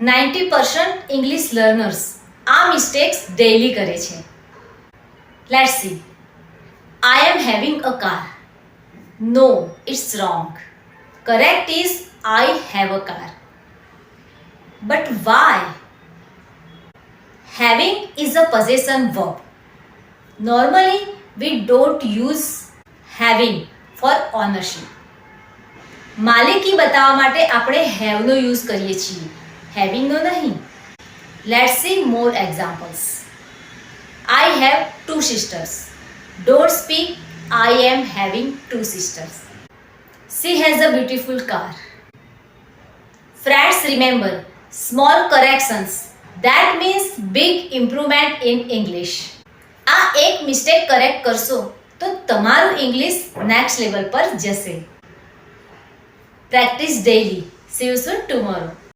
90% English learners આ mistakes daily કરે છે. Let's see. I am having a car. No, it's wrong. Correct is I have a car. But why? Having is a possession verb. Normally, we don't use having for ownership. માલિકી બતાવવા માટે આપણે have no use કરીએ છીએ, having નો નહીં. Let's see more examples. I have 2 sisters. Don't speak I am having 2 sisters. She has a beautiful car. Friends, remember, small corrections that means big improvement in English. આ એક mistake correct કરશો તો તમારું English next level પર જશે. Practice daily. See you soon tomorrow.